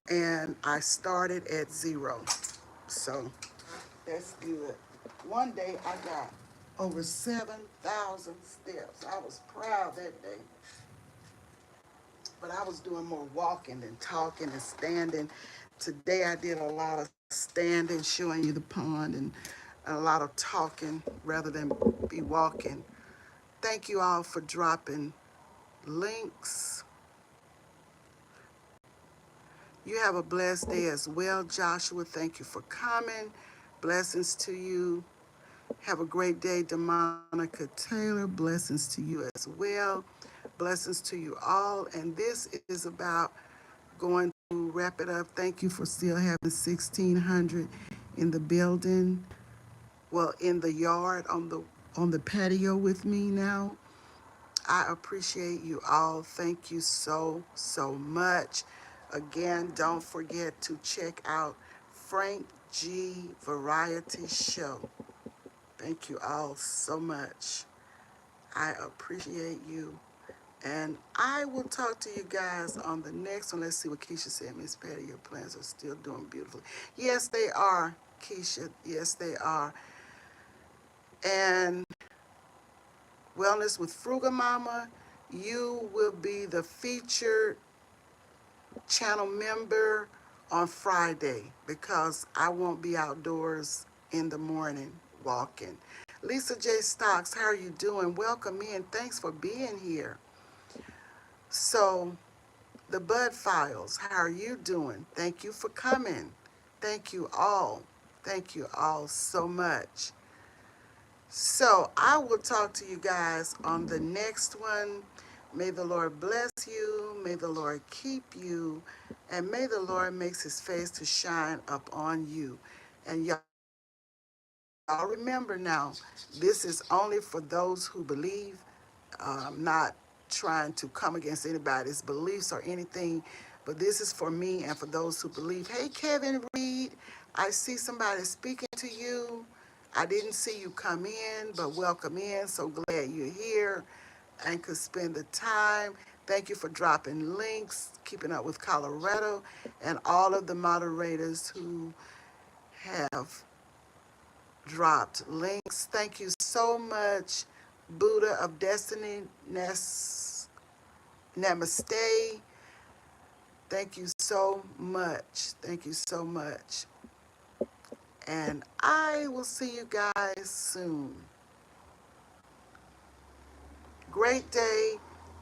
A: And I started at 0. So that's good. One day I got over 7,000 steps. I was proud that day. But I was doing more walking than talking and standing. Today I did a lot of standing, showing you the pond, and a lot of talking rather than be walking. Thank you all for dropping links. You have a blessed day as well, Joshua. Thank you for coming. Blessings to you. Have a great day, DeMonica Taylor. Blessings to you as well. Blessings to you all. And this is about going to wrap it up. Thank you for still having 1,600 in the building. Well, in the yard on the patio with me now. I appreciate you all. Thank you so, so much. Again, don't forget to check out Frank G Variety Show. Thank you all so much. I appreciate you. And I will talk to you guys on the next one. Let's see what Keisha said. Miss Patty, your plants are still doing beautifully. Yes, they are, Keisha. Yes, they are. And Wellness with Frugal Mama, you will be the featured channel member on Friday because I won't be outdoors in the morning walking. Lisa J. Stocks, how are you doing? Welcome in. Thanks for being here. So, the Bud Files, how are you doing? Thank you for coming. Thank you all. Thank you all so much. So, I will talk to you guys on the next one. May the Lord bless you. May the Lord keep you. And may the Lord makes his face to shine upon you. And y'all remember now, this is only for those who believe. Not trying to come against anybody's beliefs or anything, but this is for me and for those who believe. Hey, Kevin Reed, I see somebody speaking to you. I didn't see you come in, but welcome in. So glad you're here and could spend the time. Thank you for dropping links, keeping up with Colorado, and all of the moderators who have dropped links. Thank you so much, Buddha of Destiny, Namaste. Thank you so much. Thank you so much. And I will see you guys soon. Great day,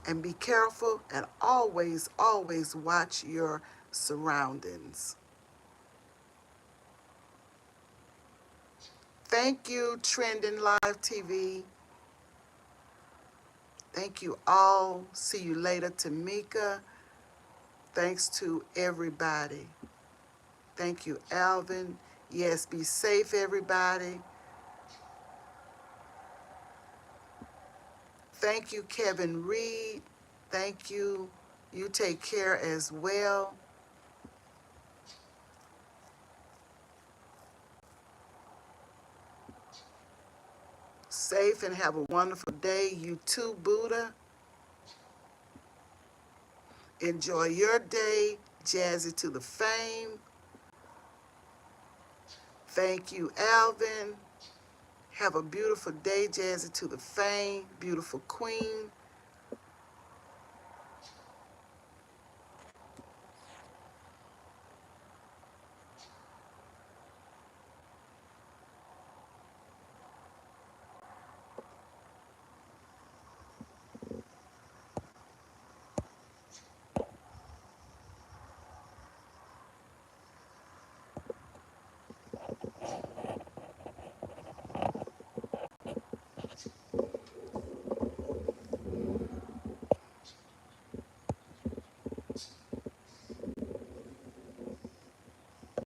A: and be careful, and always, always watch your surroundings. Thank you, Trending Live TV. Thank you all. See you later, Tamika. Thanks to everybody. Thank you, Alvin. Yes, be safe, everybody. Thank you, Kevin Reed. Thank you. You take care as well. Safe and have a wonderful day. You too, Buddha. Enjoy your day. Jazzy to the fame. Thank you, Alvin. Have a beautiful day, Jazzy to the fame. Beautiful queen.